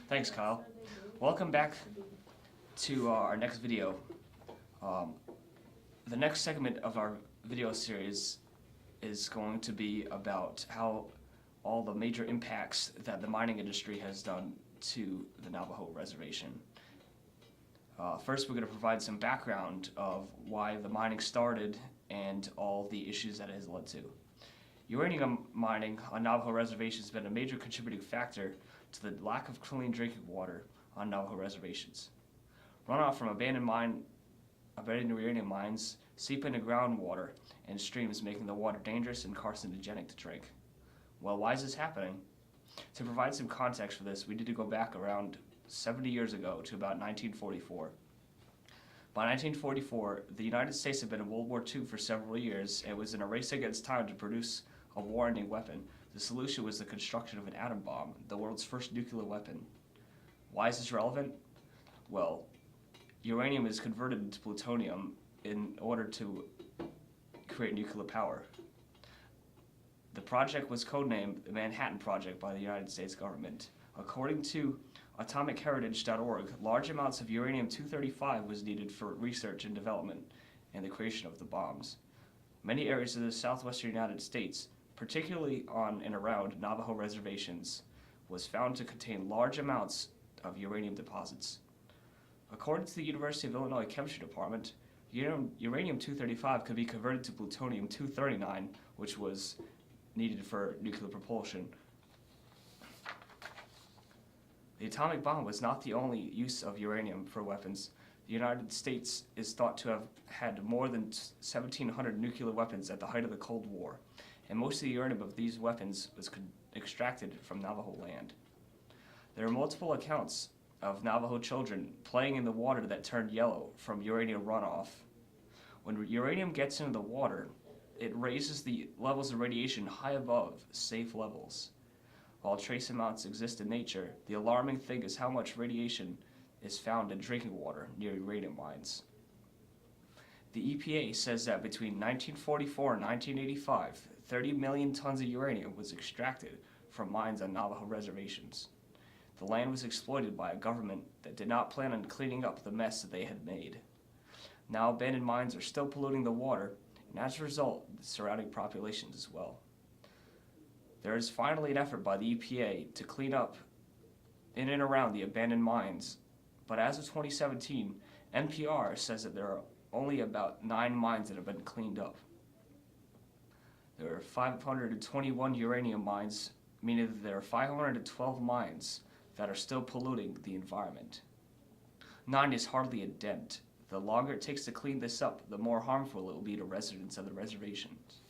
Thanks, Kyle. Welcome back to our next video. The next segment of our video series is going to be about how all the major impacts that the mining industry has done to the Navajo Reservation. First, we're going to provide some background of why the mining started and all the issues that it has led to. Uranium mining on Navajo reservations has been a major contributing factor to the lack of clean drinking water on Navajo reservations. Runoff from abandoned uranium mines seep into groundwater and streams, making the water dangerous and carcinogenic to drink. Well, why is this happening? To provide some context for this, we need to go back around 70 years ago to about 1944. By 1944, the United States had been in World War II for several years and was in a race against time to produce a war-ending weapon. The solution was the construction of an atom bomb, the world's first nuclear weapon. Why is this relevant? Well, uranium is converted into plutonium in order to create nuclear power. The project was codenamed the Manhattan Project by the United States government. According to AtomicHeritage.org, large amounts of uranium-235 was needed for research and development and the creation of the bombs. Many areas of the southwestern United States, particularly on and around Navajo reservations, was found to contain large amounts of uranium deposits. According to the University of Illinois Chemistry Department, uranium-235 could be converted to plutonium-239, which was needed for nuclear propulsion. The atomic bomb was not the only use of uranium for weapons. The United States is thought to have had more than 1,700 nuclear weapons at the height of the Cold War, and most of the uranium of these weapons was extracted from Navajo land. There are multiple accounts of Navajo children playing in the water that turned yellow from uranium runoff. When uranium gets into the water, it raises the levels of radiation high above safe levels. While trace amounts exist in nature, the alarming thing is how much radiation is found in drinking water near uranium mines. The EPA says that between 1944 and 1985, 30 million tons of uranium was extracted from mines on Navajo reservations. The land was exploited by a government that did not plan on cleaning up the mess that they had made. Now abandoned mines are still polluting the water, and as a result, the surrounding populations as well. There is finally an effort by the EPA to clean up in and around the abandoned mines, but as of 2017, NPR says that there are only about 9 mines that have been cleaned up. There are 521 uranium mines, meaning that there are 512 mines that are still polluting the environment. 9 is hardly a dent. The longer it takes to clean this up, the more harmful it will be to residents of the reservations.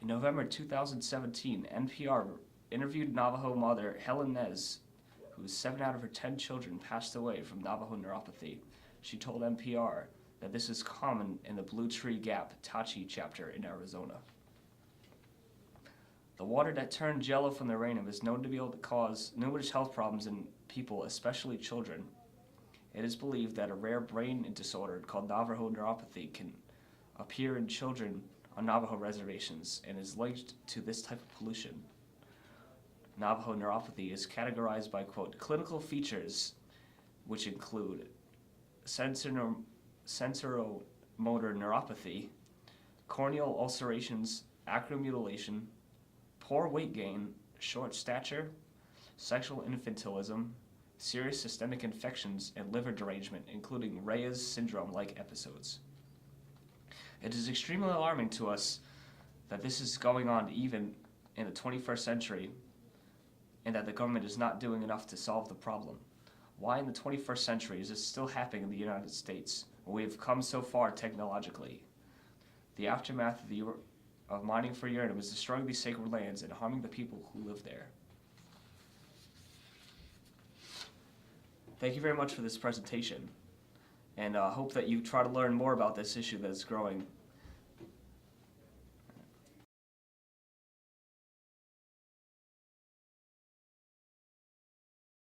In November 2017, NPR interviewed Navajo mother Helen Nez, whose 7 out of her 10 children passed away from Navajo neuropathy. She told NPR that this is common in the Blue Tree Gap Tachi chapter in Arizona. The water that turned yellow from the uranium is known to be able to cause numerous health problems in people, especially children. It is believed that a rare brain disorder called Navajo neuropathy can appear in children on Navajo reservations and is linked to this type of pollution. Navajo neuropathy is categorized by, quote, clinical features, which include sensoromotor neuropathy, corneal ulcerations, acromutilation, poor weight gain, short stature, sexual infantilism, serious systemic infections, and liver derangement, including Reyes syndrome-like episodes. It is extremely alarming to us that this is going on even in the 21st century and that the government is not doing enough to solve the problem. Why in the 21st century is this still happening in the United States when we have come so far technologically? The aftermath of mining for uranium is destroying these sacred lands and harming the people who live there. Thank you very much for this presentation, and I hope that you try to learn more about this issue that is growing